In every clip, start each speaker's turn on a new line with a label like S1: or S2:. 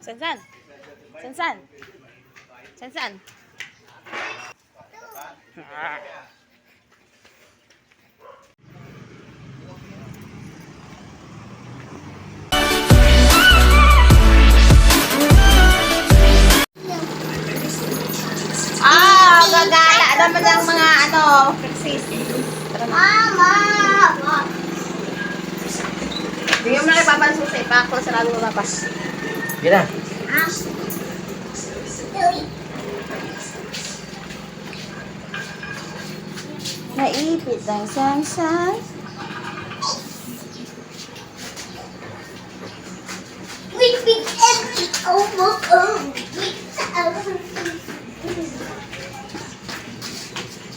S1: San? San? San? Gagala naman ang mga persis.
S2: Mama!
S1: Bigyan mo na lang papansusi. Paklo sa lalo mapas.
S3: Gina.
S1: Naipit ang sang-sang.
S2: Wait, wait, empty. Oh.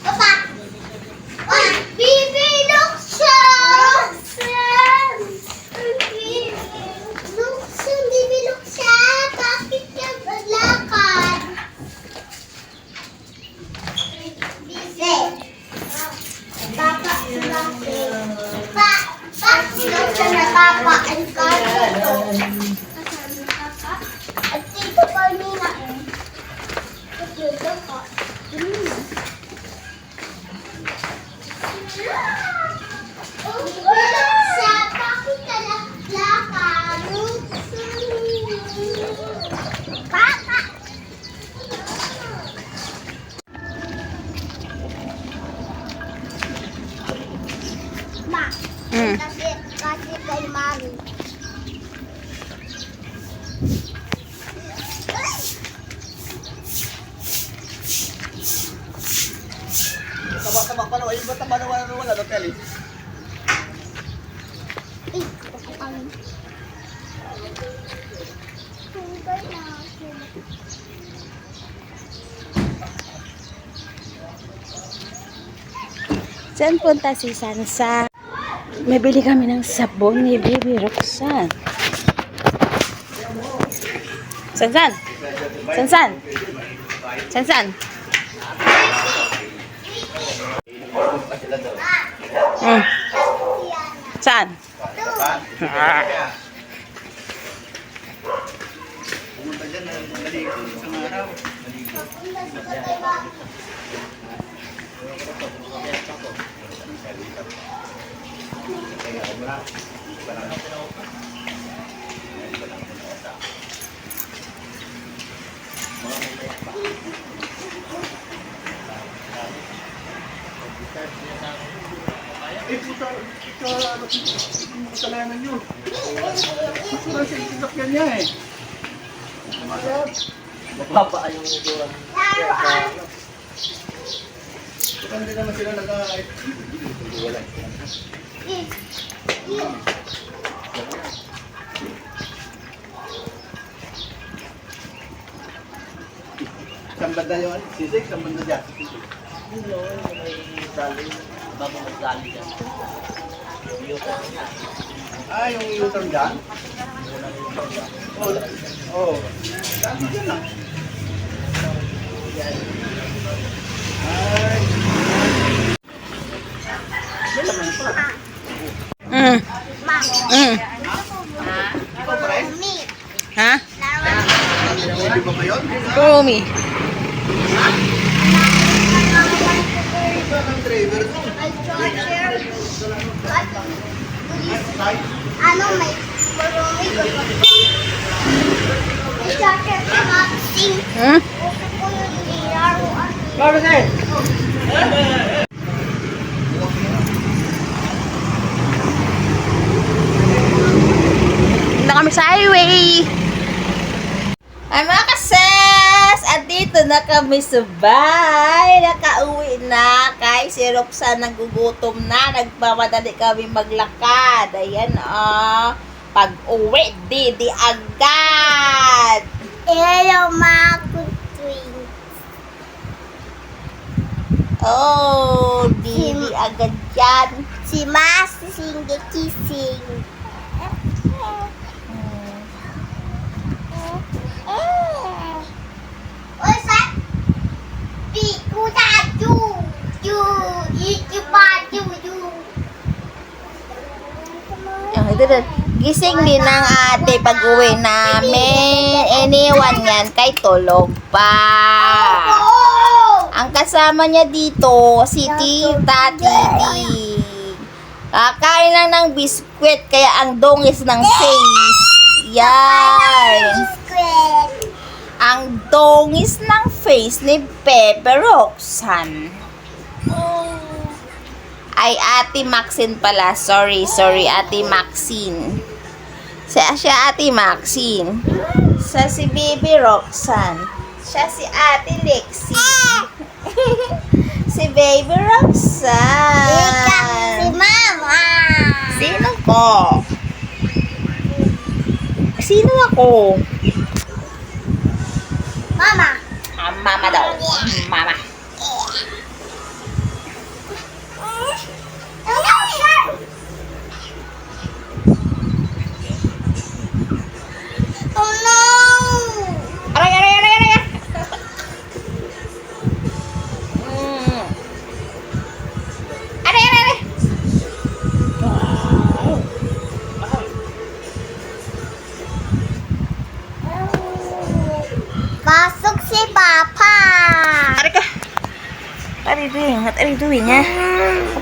S2: Papa! Bibi, luksan! Luksan, Bibi, luksan! Bakit ka maglakad? Bibi! Papa, luksan na papa. Ang kaso. At dito kanina eh. Dito ko. Sa bakit ka naglakad? Papa! Ma, kasi kay Mami.
S3: Tama pa na. Ayun ba tama na wala no Kelly?
S1: Saan punta si Sansa? May bili kami ng sabon ni Baby Roxanne. San? Saan?
S3: Pumunta dyan na maligo isang araw. Puta, kasalanan yun. Masura sa isasakyan niya eh. Mababa yung ito. Hindi naman sila nag-ahit. Wala. Isang banda yun? Sisig? Isang banda dyan? Hindi yun. May dali. Bago mag-dali dyan. Yung U-turn niya. Yung U-turn dyan? Oo. Dali dyan lang. Ay. Ikaw pa rin?
S1: Ha?
S3: Hindi ba kayo?
S1: Kumi.
S3: Ikaw ang driver doon.
S2: Ano may marumi ko ba? May charger ka natin. Gusto ko yung nilaruan.
S1: Na kami sa highway. Ay mga kases! At dito na kami subay. Nakauwi na. Kay si Roxanne nagugutom na. Nagmamadali kami maglakad. Ayan pag uwi, di agad.
S2: Hello mga kutwing.
S1: Oh, di agad yan.
S2: Si Mas Singi Kising. Ôi sách bị cu ta chu chu chu ba chu chu.
S1: Ito din. Gising din ng ate pag uwi namin.
S4: iniwan yan kay tulog pa. Ang kasama niya dito, si Tita Titi. Kakain lang ng biskwit, kaya ang dungis ng face. Yan. Ang dungis ng face ni Pepe Roxanne. Ay, Ate Maxine pala. Sorry, Ate Maxine. Siya Ate Maxine. Siya si Baby Roxanne. Siya si Ate Lexi. Si Baby Roxanne.
S2: Si Mama.
S4: Sino ko? Sino ako?
S2: Mama.
S4: Mama daw. Mama.
S2: Oh no!
S4: Aray. Aray.
S2: Pasok si Papa.
S4: Aray ka. What are you doing? What are you doing, ha?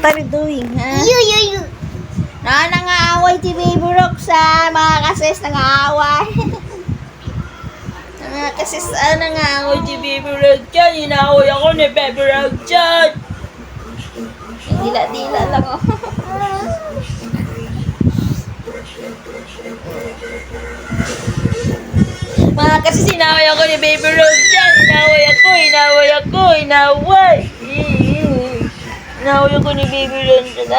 S4: What are you doing, ha?
S2: You.
S4: Nangaaway si Baby Roxanne. Mga kasis, nangaaway. Mga kasis, nangaaway si Baby Roxanne. Inaaway ako ni Baby Roxanne. Dila-dila lang, oh. Mga kasis, inaaway ako ni Baby Roxanne. Inaaway ako. Inaaway ako ni Baby Roxanne.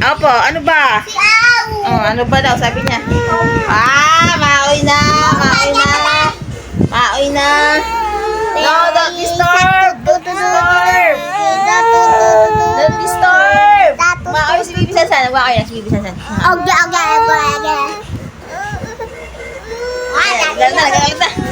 S4: Opo, ano ba? Oh, ano ba daw sabi niya? Maoy na. No, don't disturb. Don't disturb. Maoy si Bibi Sansan. Nagwa kayo na si Bibi Sansan.
S2: Okay.
S4: Galit na.